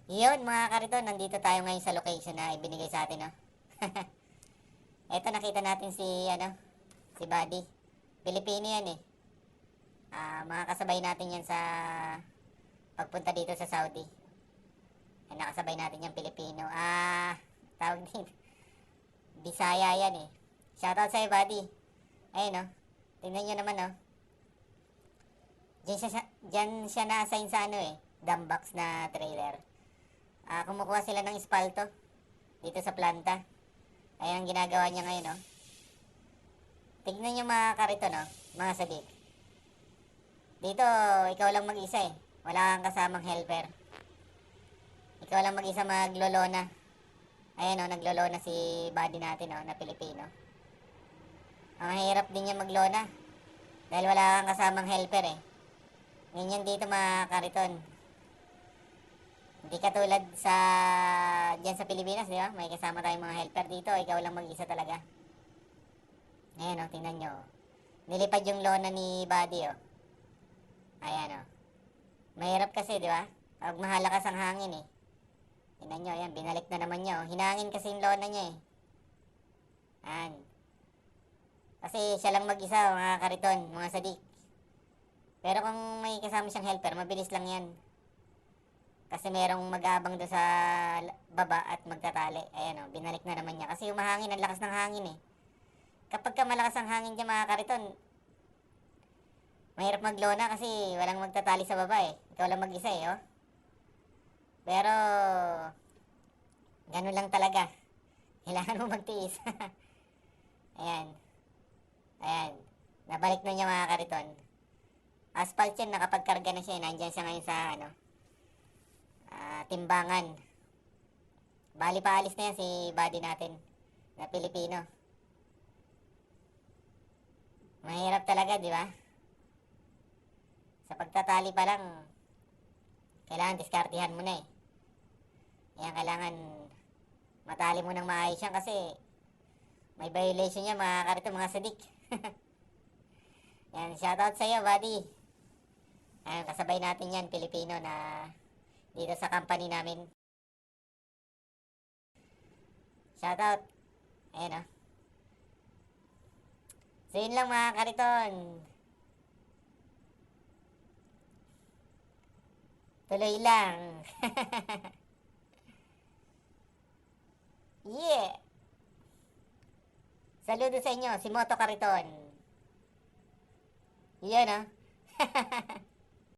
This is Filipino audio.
Yun mga kariton, nandito tayo ngayon sa location na ibinigay sa atin, no? Eto, nakita natin si, si Buddy. Pilipino yan eh. Mga kasabay natin yan sa pagpunta dito sa Saudi. Nakasabay natin yung Pilipino. Tawag din. Bisaya yan eh. Shoutout sa'yo, Buddy. Ayun, no? Tingnan nyo naman, no? Diyan siya na-assign sa dumbox na trailer. Kumukuha sila ng espalto dito sa planta. Ayan ang ginagawa niya ngayon, no? Tignan nyo mga karito, no? Mga sadik. Dito, ikaw lang mag-isa eh. Wala kang kasamang helper. Ikaw lang mag-isa maglolona. Ayan, no? Naglolona si buddy natin, no? Na Pilipino. Ang hirap din niya maglona. Dahil wala kang kasamang helper eh. Ganyan dito mga kariton. Hindi katulad sa diyan sa Pilipinas, di ba? May kasama tayong mga helper dito. Ikaw lang mag-isa talaga. Ayan, oh, tingnan nyo. Nilipad yung lona ni Buddy, oh. Ayan, oh. Mahirap kasi, di ba? Pag mahalakas ang hangin, eh. Tingnan nyo, ayan. Binalik na naman niya, oh. Hinangin kasi yung lona niya, eh. Ayan. Kasi siya lang mag-isa, mga kariton, mga sadik. Pero kung may kasama siyang helper, mabilis lang yan. Kasi merong mag-aabang doon sa baba at magtatali. Ayan o, binalik na naman niya. Kasi umahangin, ang lakas ng hangin eh. Kapag ka malakas ang hangin dyan mga kariton, mahirap maglona kasi walang magtatali sa baba eh. Ikaw lang mag-isa eh, oh. Pero, ganun lang talaga. Kailangan mo magtiis. Ayan. Ayan. Nabalik na niya mga kariton. Asphalt yan, nakapagkarga na siya. Nandyan siya ngayon sa timbangan. Bali paalis na yan si buddy natin na Pilipino. Mahirap talaga, di ba? Sa pagtatali pa lang, kailangan diskartihan mo na eh. Yan, kailangan matali mo ng maayos yan kasi may violation yan mga karito, mga sadik. Yan, shoutout sa'yo buddy. Ayan, kasabay natin yan, Pilipino na dito sa company namin. Shoutout. Ayan o. So yun lang mga kariton. Tuloy lang. Yeah. Saludo sa inyo, si Moto Kariton. Yan o.